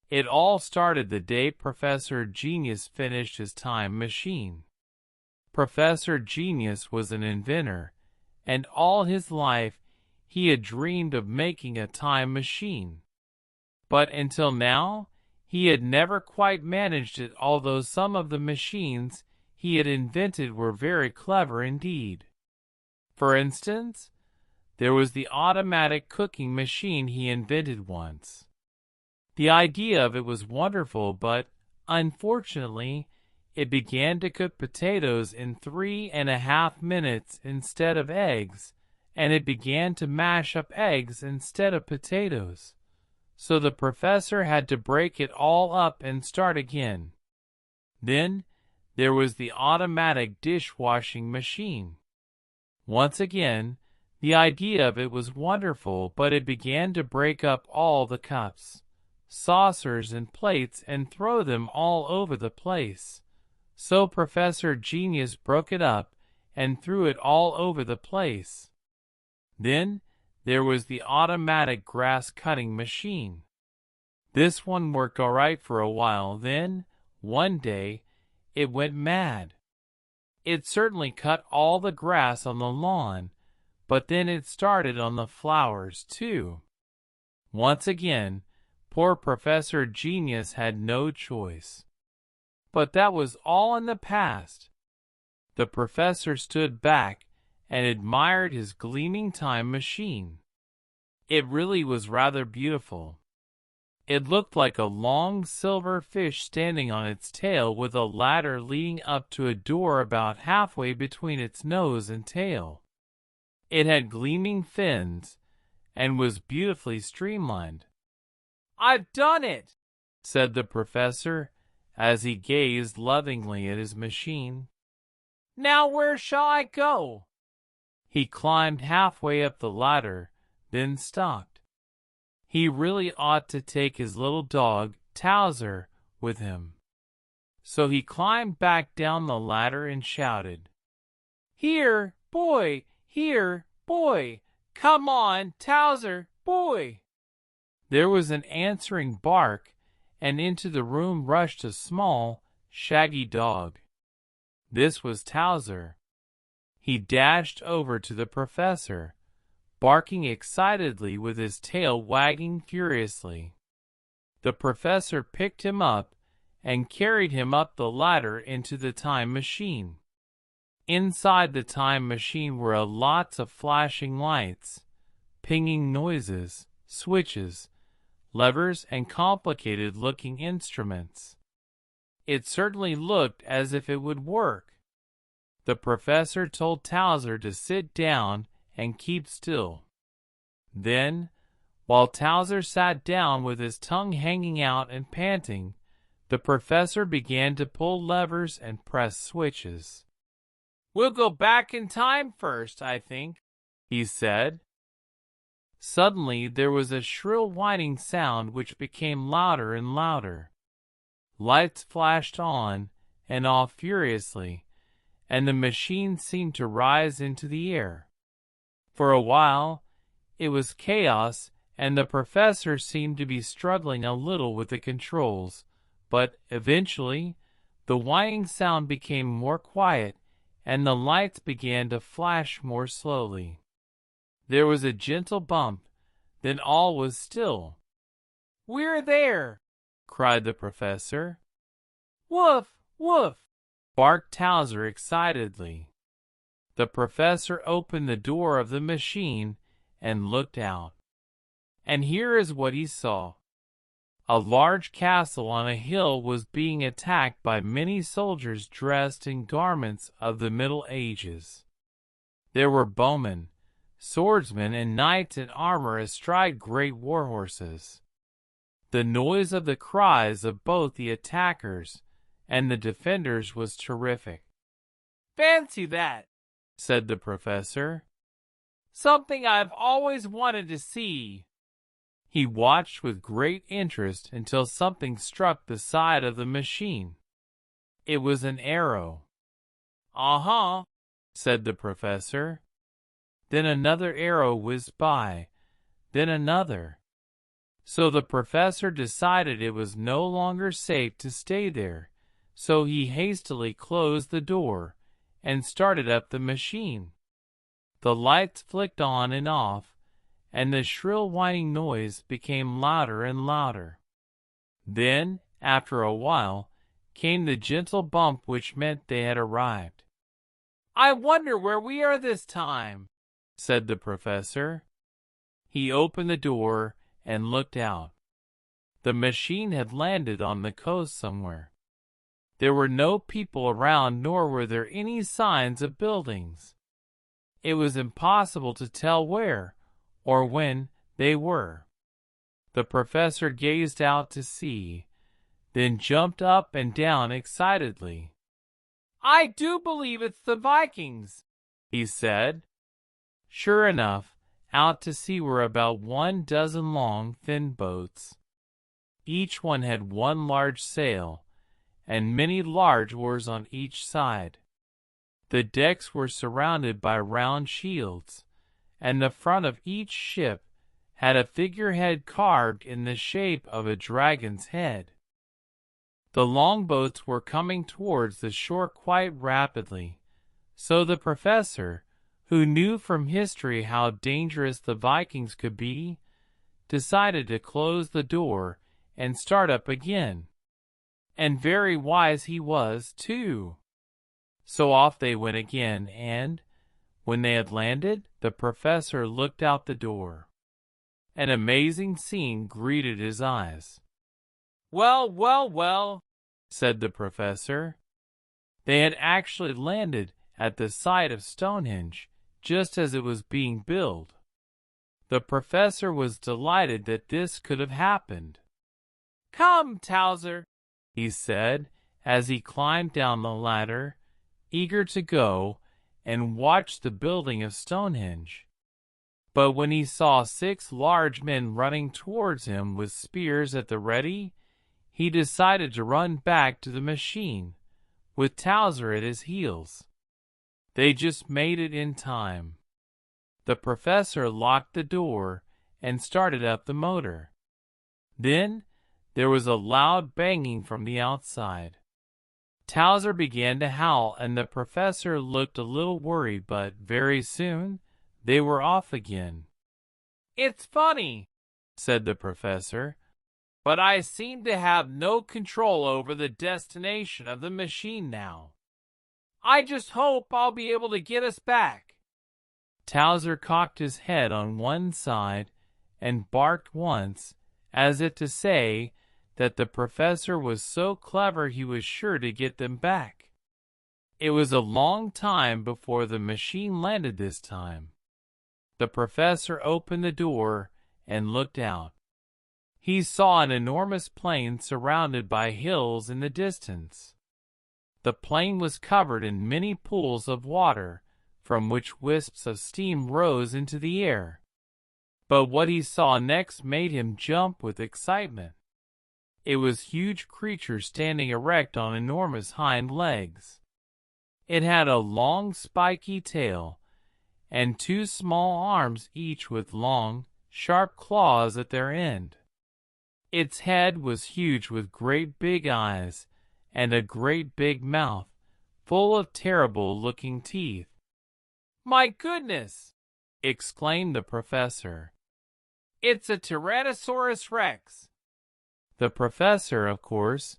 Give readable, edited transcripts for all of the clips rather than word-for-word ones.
It all started the day Professor Genius finished his time machine. Professor Genius was an inventor, and all his life he had dreamed of making a time machine. But until now, he had never quite managed it, although some of the machines he had invented were very clever indeed. For instance, there was the automatic cooking machine he invented once. The idea of it was wonderful, but, unfortunately, it began to cook potatoes in 3.5 minutes instead of eggs, and it began to mash up eggs instead of potatoes. So the professor had to break it all up and start again. Then there was the automatic dishwashing machine. Once again, the idea of it was wonderful, but it began to break up all the cups, saucers, and plates and throw them all over the place. So Professor Genius broke it up and threw it all over the place. Then there was the automatic grass-cutting machine. This one worked all right for a while, then, one day, it went mad. It certainly cut all the grass on the lawn, but then it started on the flowers too. Once again, poor Professor Genius had no choice. But that was all in the past. The professor stood back and admired his gleaming time machine. It really was rather beautiful. It looked like a long silver fish standing on its tail with a ladder leading up to a door about halfway between its nose and tail. It had gleaming fins and was beautifully streamlined. "I've done it," said the professor as he gazed lovingly at his machine. "Now where shall I go?" He climbed halfway up the ladder, then stopped. He really ought to take his little dog, Towser, with him. So he climbed back down the ladder and shouted, "Here, boy! Here, boy! Come on, Towser, boy!" There was an answering bark, and into the room rushed a small, shaggy dog. This was Towser. He dashed over to the professor, barking excitedly with his tail wagging furiously. The professor picked him up and carried him up the ladder into the time machine. Inside the time machine were lots of flashing lights, pinging noises, switches, levers, and complicated-looking instruments. It certainly looked as if it would work. The professor told Towser to sit down and keep still. Then, while Towser sat down with his tongue hanging out and panting, the professor began to pull levers and press switches. "We'll go back in time first, I think," he said. Suddenly there was a shrill whining sound which became louder and louder. Lights flashed on and off furiously, and the machine seemed to rise into the air. For a while, it was chaos, and the professor seemed to be struggling a little with the controls, but eventually, the whining sound became more quiet, and the lights began to flash more slowly. There was a gentle bump, then all was still. "We're there!" cried the professor. "Woof, woof!" barked Towser excitedly. The professor opened the door of the machine and looked out. And here is what he saw. A large castle on a hill was being attacked by many soldiers dressed in garments of the Middle Ages. There were bowmen, swordsmen, and knights in armor astride great war horses. The noise of the cries of both the attackers and the defenders was terrific. "Fancy that," said the professor. "Something I've always wanted to see." He watched with great interest until something struck the side of the machine. It was an arrow. "Uh-huh," said the professor. Then another arrow whizzed by, then another. So the professor decided it was no longer safe to stay there, so he hastily closed the door and started up the machine. The lights flicked on and off, and the shrill whining noise became louder and louder. Then, after a while, came the gentle bump which meant they had arrived. "I wonder where we are this time," said the professor. He opened the door and looked out. The machine had landed on the coast somewhere. There were no people around, nor were there any signs of buildings. It was impossible to tell where or when they were. The professor gazed out to sea, then jumped up and down excitedly. "I do believe it's the Vikings," he said. Sure enough, out to sea were about 12 long, thin boats. Each one had one large sail, and many large oars on each side. The decks were surrounded by round shields, and the front of each ship had a figurehead carved in the shape of a dragon's head. The longboats were coming towards the shore quite rapidly, so the professor, who knew from history how dangerous the Vikings could be, decided to close the door and start up again. And very wise he was, too. So off they went again, and, when they had landed, the professor looked out the door. An amazing scene greeted his eyes. "Well, well, well," said the professor. They had actually landed at the site of Stonehenge, just as it was being built. The professor was delighted that this could have happened. "Come, Towser," he said, as he climbed down the ladder, eager to go and watch the building of Stonehenge. But when he saw 6 large men running towards him with spears at the ready, he decided to run back to the machine, with Towser at his heels. They just made it in time. The professor locked the door and started up the motor. Then there was a loud banging from the outside. Towser began to howl, and the professor looked a little worried, but very soon they were off again. "It's funny," said the professor, "but I seem to have no control over the destination of the machine now. I just hope I'll be able to get us back." Towser cocked his head on one side and barked once, as if to say that the professor was so clever he was sure to get them back. It was a long time before the machine landed this time. The professor opened the door and looked out. He saw an enormous plain surrounded by hills in the distance. The plain was covered in many pools of water, from which wisps of steam rose into the air. But what he saw next made him jump with excitement. It was a huge creature standing erect on enormous hind legs. It had a long spiky tail, and 2 small arms, each with long, sharp claws at their end. Its head was huge, with great big eyes and a great big mouth, full of terrible-looking teeth. "My goodness!" exclaimed the professor. "It's a Tyrannosaurus Rex." The professor, of course,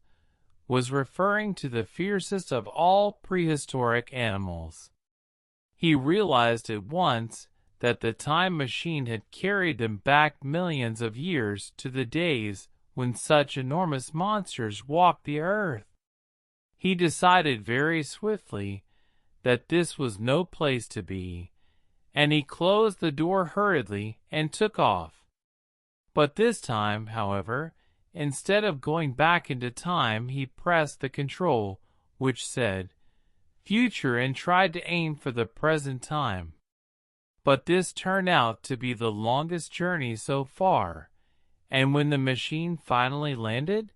was referring to the fiercest of all prehistoric animals. He realized at once that the time machine had carried them back millions of years to the days when such enormous monsters walked the earth. He decided very swiftly that this was no place to be, and he closed the door hurriedly and took off. But this time, however, instead of going back into time, he pressed the control which said future and tried to aim for the present time. But this turned out to be the longest journey so far, and when the machine finally landed,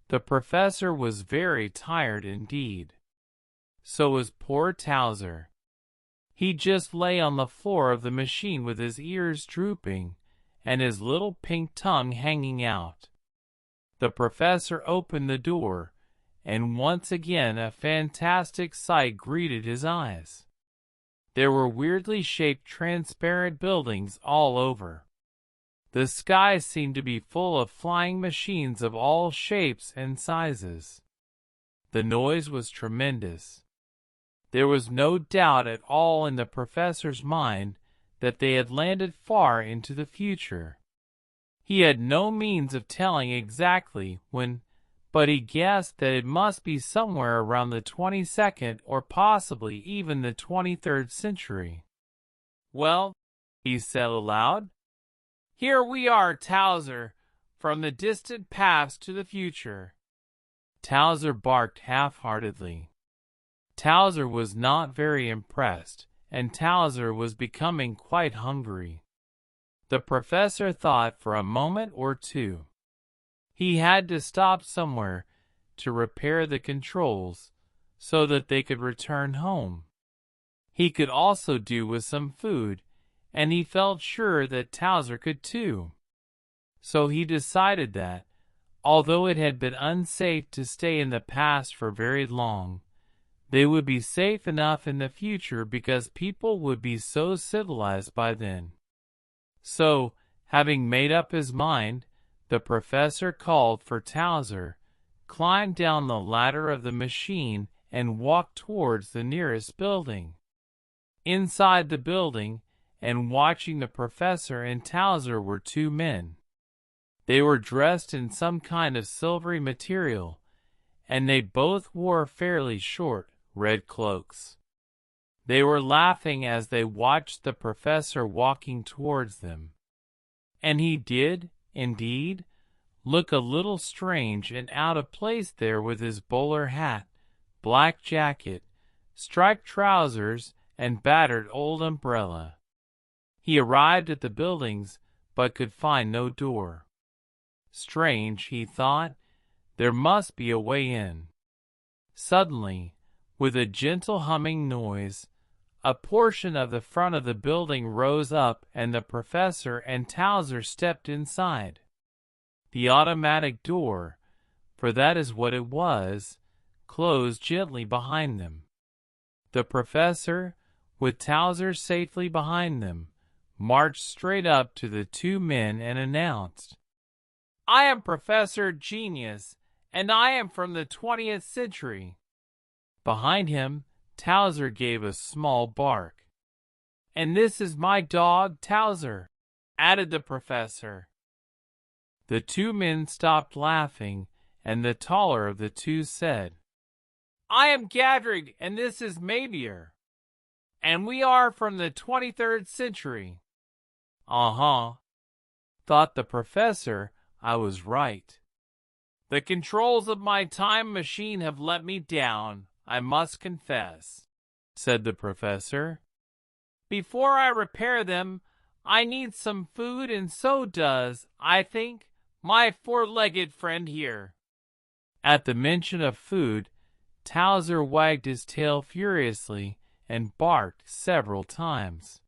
the professor was very tired indeed. So was poor Towser. He just lay on the floor of the machine with his ears drooping and his little pink tongue hanging out. The professor opened the door, and once again a fantastic sight greeted his eyes. There were weirdly shaped transparent buildings all over. The sky seemed to be full of flying machines of all shapes and sizes. The noise was tremendous. There was no doubt at all in the professor's mind that they had landed far into the future. He had no means of telling exactly when, but he guessed that it must be somewhere around the 22nd or possibly even the 23rd century. "Well," he said aloud, "here we are, Towser, from the distant past to the future." Towser barked half-heartedly. Towser was not very impressed, and Towser was becoming quite hungry. The professor thought for a moment or two. He had to stop somewhere to repair the controls so that they could return home. He could also do with some food, and he felt sure that Towser could too. So he decided that, although it had been unsafe to stay in the past for very long, they would be safe enough in the future because people would be so civilized by then. So, having made up his mind, the professor called for Towser, climbed down the ladder of the machine, and walked towards the nearest building. Inside the building, and watching the professor and Towser, were two men. They were dressed in some kind of silvery material, and they both wore fairly short, red cloaks. They were laughing as they watched the professor walking towards them. And he did, indeed, look a little strange and out of place there with his bowler hat, black jacket, striped trousers, and battered old umbrella. He arrived at the buildings, but could find no door. Strange, he thought, there must be a way in. Suddenly, with a gentle humming noise, a portion of the front of the building rose up and the professor and Towser stepped inside. The automatic door, for that is what it was, closed gently behind them. The professor, with Towser safely behind them, marched straight up to the two men and announced, "I am Professor Genius, and I am from the 20th century." Behind him, Towser gave a small bark. "And this is my dog, Towser," added the professor. The two men stopped laughing, and the taller of the two said, "I am Gadrig, and this is Mabier, and we are from the 23rd century." "Uh-huh," thought the professor, "I was right. The controls of my time machine have let me down, I must confess," said the professor. "Before I repair them, I need some food, and so does, I think, my four-legged friend here." At the mention of food, Towser wagged his tail furiously and barked several times.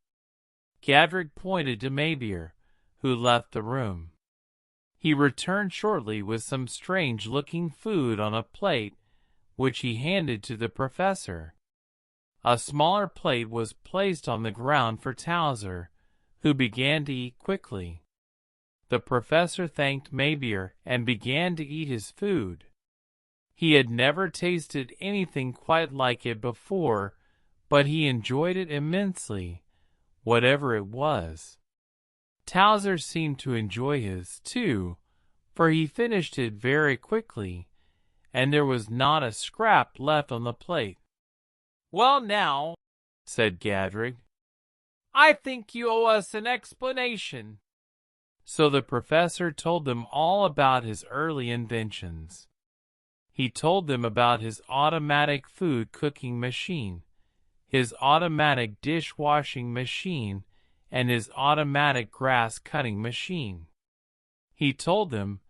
Gadrig pointed to Mabier, who left the room. He returned shortly with some strange-looking food on a plate, which he handed to the professor. A smaller plate was placed on the ground for Towser, who began to eat quickly. The professor thanked Mabier and began to eat his food. He had never tasted anything quite like it before, but he enjoyed it immensely, whatever it was. Towser seemed to enjoy his, too, for he finished it very quickly, and there was not a scrap left on the plate. "Well now," said Gadrig, "I think you owe us an explanation." So the professor told them all about his early inventions. He told them about his automatic food cooking machine, his automatic dishwashing machine, and his automatic grass cutting machine. He told them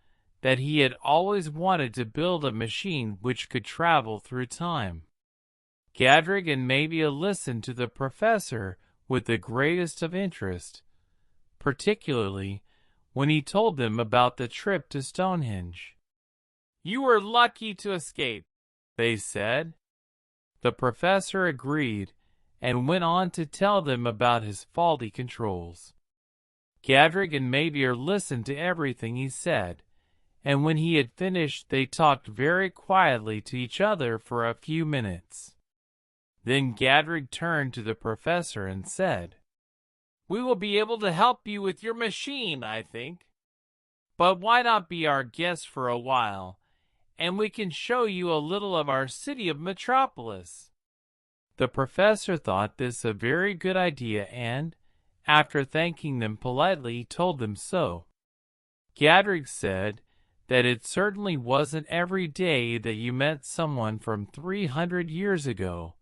that he had always wanted to build a machine which could travel through time. Gadrig and Mabier listened to the professor with the greatest of interest, particularly when he told them about the trip to Stonehenge. "You were lucky to escape," they said. The professor agreed and went on to tell them about his faulty controls. Gadrig and Mabir listened to everything he said, and when he had finished they talked very quietly to each other for a few minutes. Then Gadrig turned to the professor and said, "We will be able to help you with your machine, I think. But why not be our guest for a while, and we can show you a little of our city of Metropolis." The professor thought this a very good idea and, after thanking them politely, told them so. Gadrig said that it certainly wasn't every day that you met someone from 300 years ago,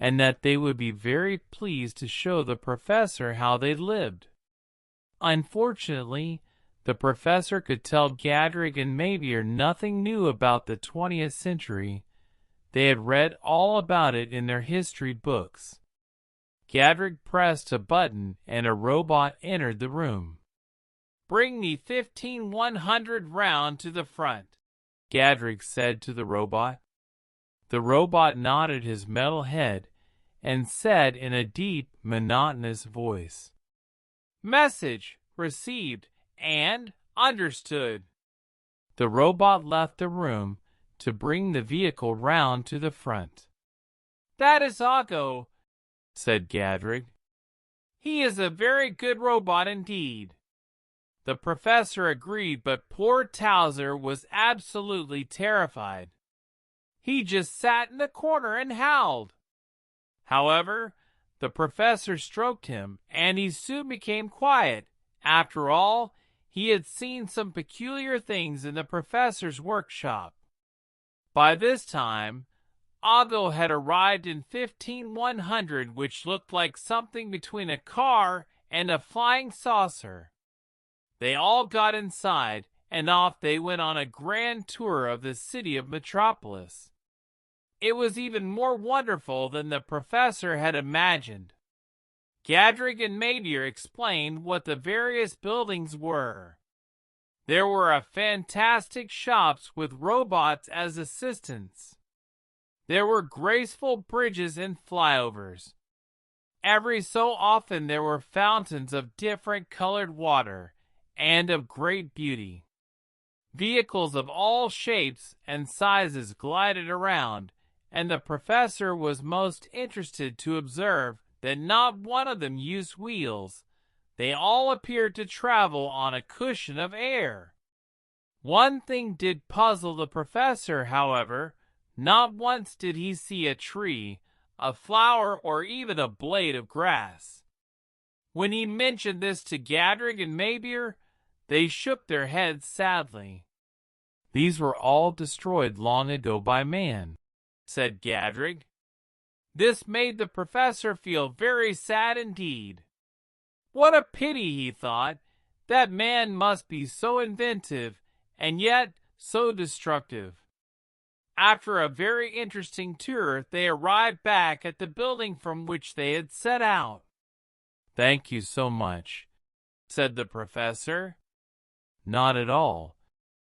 and that they would be very pleased to show the professor how they lived. Unfortunately, the professor could tell Gadrig and Mabir nothing new about the 20th century. They had read all about it in their history books. Gadrig pressed a button and a robot entered the room. "Bring me 15100 round to the front," Gadrig said to the robot. The robot nodded his metal head and said in a deep, monotonous voice, "Message received and understood." The robot left the room to bring the vehicle round to the front. "That is Oggo," said Gadrig. "He is a very good robot indeed." The professor agreed, but poor Towser was absolutely terrified. He just sat in the corner and howled. However, the professor stroked him, and he soon became quiet. After all, he had seen some peculiar things in the professor's workshop. By this time, Oggo had arrived in 15100, which looked like something between a car and a flying saucer. They all got inside, and off they went on a grand tour of the city of Metropolis. It was even more wonderful than the professor had imagined. Gadrig and Mabir explained what the various buildings were. There were fantastic shops with robots as assistants. There were graceful bridges and flyovers. Every so often there were fountains of different colored water and of great beauty. Vehicles of all shapes and sizes glided around, and the professor was most interested to observe that not one of them used wheels. They all appeared to travel on a cushion of air. One thing did puzzle the professor, however. Not once did he see a tree, a flower, or even a blade of grass. When he mentioned this to Gadrig and Mabir, they shook their heads sadly. "These were all destroyed long ago by man," said Gadrig. This made the professor feel very sad indeed. What a pity, he thought, that man must be so inventive and yet so destructive. After a very interesting tour, they arrived back at the building from which they had set out. "Thank you so much," said the professor. "Not at all,"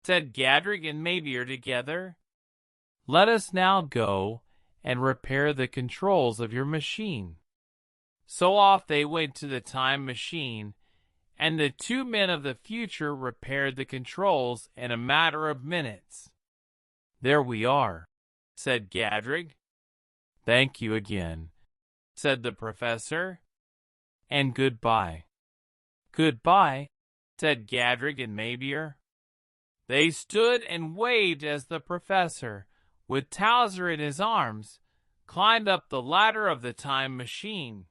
said Gadrig and Mabir together. "Let us now go and repair the controls of your machine." So off they went to the time machine, and the two men of the future repaired the controls in a matter of minutes. "There we are," said Gadrig. "Thank you again," said the professor. "And goodbye." "Goodbye," said Gadrig and Mabir. They stood and waved as the professor, with Towser in his arms, climbed up the ladder of the time machine.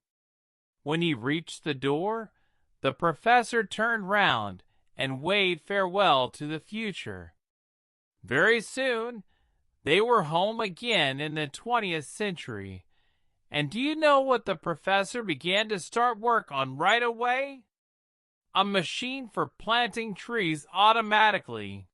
When he reached the door, the professor turned round and waved farewell to the future. Very soon, they were home again in the 20th century. And do you know what the professor began to start work on right away? A machine for planting trees automatically.